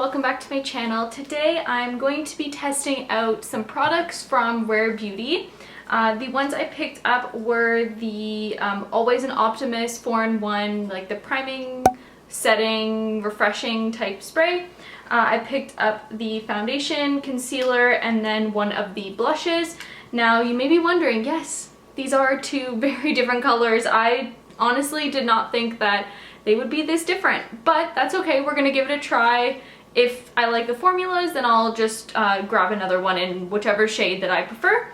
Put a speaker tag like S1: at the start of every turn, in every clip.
S1: welcome back to my channel. Today I'm going to be testing out some products from Rare Beauty. The ones I picked up were the Always an Optimist 4-in-1, like the priming, setting, refreshing type spray. I picked up the foundation, concealer, and then one of the blushes. Now you may be wondering, yes, these are two very different colors. I honestly did not think that they would be this different, but that's okay. We're gonna give it a try. If I like the formulas, then I'll just grab another one in whichever shade that I prefer.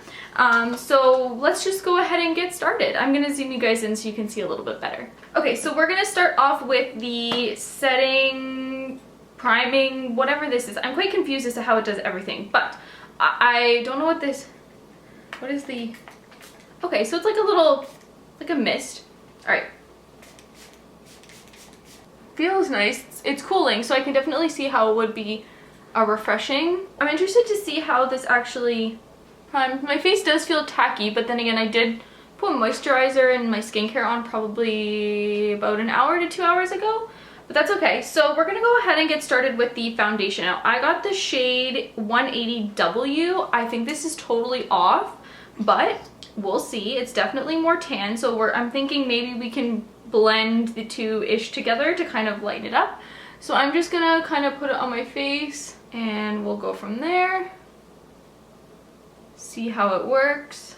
S1: So let's just go ahead and get started. I'm gonna zoom you guys in so you can see a little bit better. Okay, so we're gonna start off with the setting, priming, whatever this is. I'm quite confused as to how it does everything, but I don't know what this, what is the, okay, so it's like a little, like a mist. All right. Feels nice. It's cooling, so I can definitely see how it would be refreshing. I'm interested to see how this actually primes. My face does feel tacky, but then again, I did put moisturizer and my skincare on probably about an hour to 2 hours ago, but that's okay. So we're gonna go ahead and get started with the foundation. Now, I got the shade 180W. I think this is totally off, but we'll see. It's definitely more tan, so I'm thinking maybe we can blend the two-ish together to kind of lighten it up. So I'm just gonna kind of put it on my face and we'll go from there. See how it works.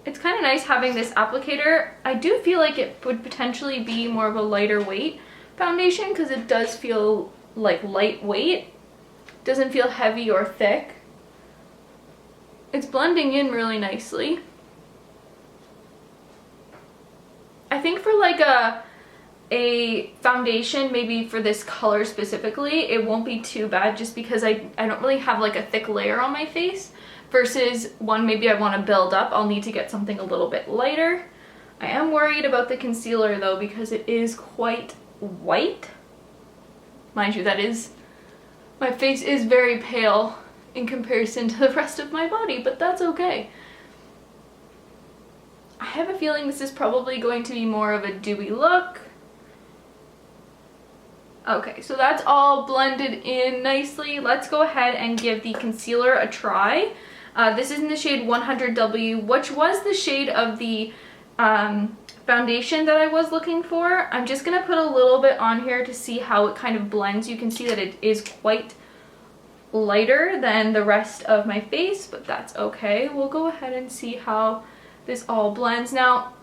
S1: It's kind of nice having this applicator. I do feel like it would potentially be more of a lighter weight foundation because it does feel like lightweight. Doesn't feel heavy or thick. It's blending in really nicely. I think for like a foundation, maybe for this color specifically, it won't be too bad just because I don't really have like a thick layer on my face, versus one maybe I want to build up. I'll need to get something a little bit lighter. I am worried about the concealer though because it is quite white. Mind you, that is, my face is very pale in comparison to the rest of my body, but that's okay. I have a feeling this is probably going to be more of a dewy look. Okay, so that's all blended in nicely. Let's go ahead and give the concealer a try. This is in the shade 100W, which was the shade of the foundation that I was looking for. I'm just gonna put a little bit on here to see how it kind of blends. You can see that it is quite lighter than the rest of my face, but that's okay. We'll go ahead and see how this all blends. Now,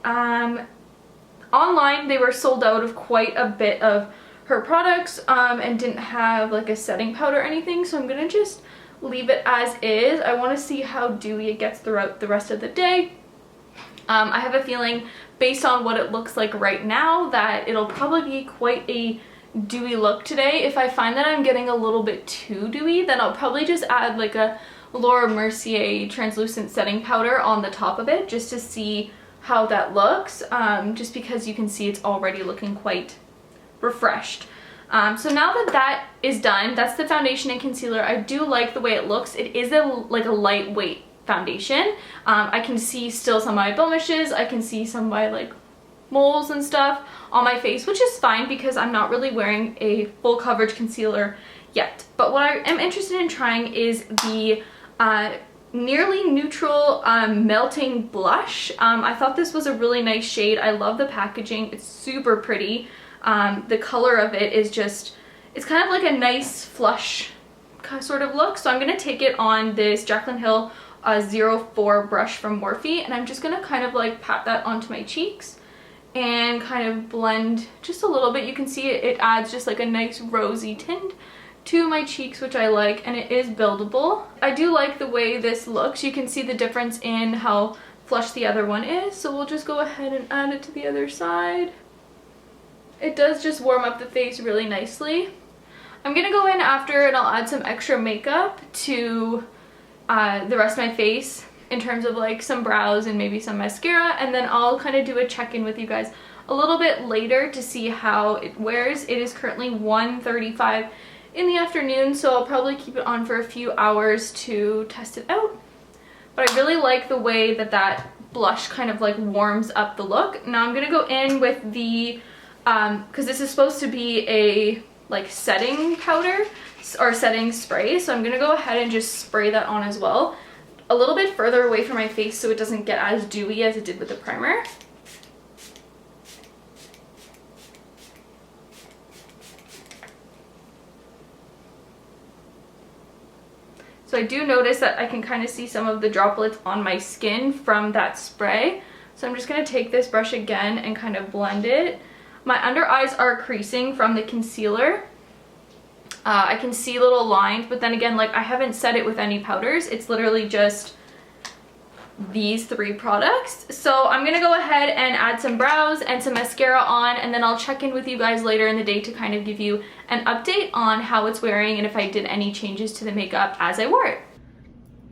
S1: online they were sold out of quite a bit of her products and didn't have like a setting powder or anything, so I'm gonna just leave it as is. I want to see how dewy it gets throughout the rest of the day. I have a feeling based on what it looks like right now that it'll probably be quite a dewy look today. If I find that I'm getting a little bit too dewy, then I'll probably just add like a Laura Mercier translucent setting powder on the top of it just to see how that looks, just because you can see it's already looking quite refreshed. So now that that is done, that's the foundation and concealer. I do like the way it looks. It is like a lightweight foundation. I can see still some of my blemishes. I can see some of my like moles and stuff on my face, which is fine because I'm not really wearing a full coverage concealer yet. But what I am interested in trying is the nearly neutral melting blush. I thought this was a really nice shade. I love the packaging. It's super pretty. The color of it is just, it's kind of like a nice flush sort of look. So I'm going to take it on this Jaclyn Hill 04 brush from Morphe, and I'm just going to kind of like pat that onto my cheeks and kind of blend just a little bit. You can see it adds just like a nice rosy tint to my cheeks, which I like, and it is buildable. I do like the way this looks. You can see the difference in how flush the other one is, so we'll just go ahead and add it to the other side. It does just warm up the face really nicely. I'm gonna go in after and I'll add some extra makeup to the rest of my face in terms of like some brows and maybe some mascara, and then I'll kind of do a check-in with you guys a little bit later to see how it wears. It is currently 1:35 in the afternoon, so I'll probably keep it on for a few hours to test it out. But I really like the way that that blush kind of like warms up the look. Now I'm gonna go in with the because this is supposed to be a like setting powder or setting spray. So I'm gonna go ahead and just spray that on as well, a little bit further away from my face so it doesn't get as dewy as it did with the primer. So I do notice that I can kind of see some of the droplets on my skin from that spray. So I'm just gonna take this brush again and kind of blend it. My under eyes are creasing from the concealer. I can see little lines, but then again, like I haven't set it with any powders. It's literally just these 3 products. So I'm gonna go ahead and add some brows and some mascara on, and then I'll check in with you guys later in the day to kind of give you an update on how it's wearing and if I did any changes to the makeup as I wore it.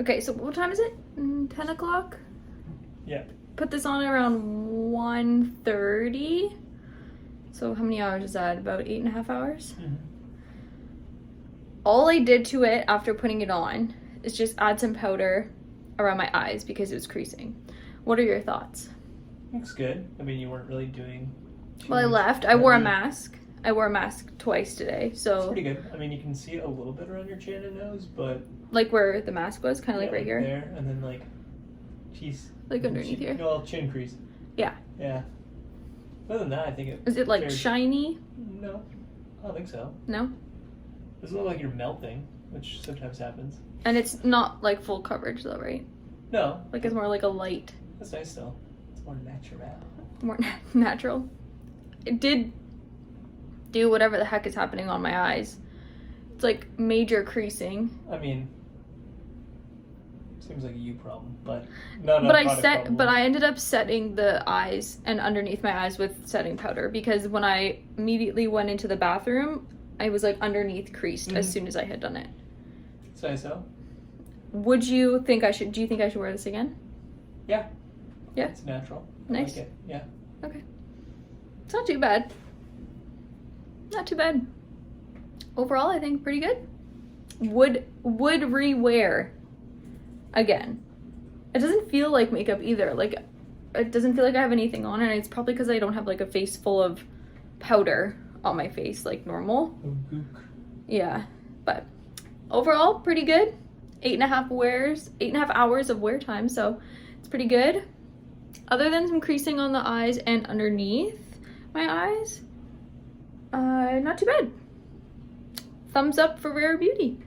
S1: Okay, so what time is it? 10 o'clock?
S2: Yeah.
S1: Put this on around 1:30. So how many hours is that? About 8.5 hours?
S2: Mm-hmm.
S1: All I did to it after putting it on is just add some powder around my eyes because it was creasing. What are your thoughts?
S2: Looks good. I mean, you weren't really doing
S1: Well, I left. I wore a mask. I wore a mask twice today, so...
S2: It's pretty good. I mean, you can see it a little bit around your chin and nose, but...
S1: Like where the mask was? Kind of like right here?
S2: there, and then like... Geez.
S1: Like underneath here?
S2: No, chin crease.
S1: Yeah.
S2: Yeah. Other than that, I think it...
S1: Is it like shiny?
S2: No. I don't think so.
S1: No?
S2: It doesn't look like you're melting, which sometimes happens.
S1: And it's not like full coverage though, right?
S2: No.
S1: Like it's more like a light.
S2: That's nice though. It's more natural.
S1: More natural. It did do whatever the heck is happening on my eyes. It's like major creasing.
S2: I mean, seems like a you problem, but no.
S1: But I ended up setting the eyes and underneath my eyes with setting powder because when I immediately went into the bathroom, I was like underneath creased as soon as I had done it.
S2: Say so.
S1: Would you think I should? Do you think I should wear this again?
S2: Yeah.
S1: Yeah.
S2: It's natural.
S1: Nice.
S2: I like it. Yeah.
S1: Okay. It's not too bad. Not too bad. Overall, I think pretty good. Would rewear again. It doesn't feel like makeup either. Like it doesn't feel like I have anything on, and it's probably because I don't have like a face full of powder on my face like normal. Yeah, but overall pretty good. 8.5 hours of wear time, so it's pretty good. Other than some creasing on the eyes and underneath my eyes, not too bad. Thumbs up for Rare Beauty.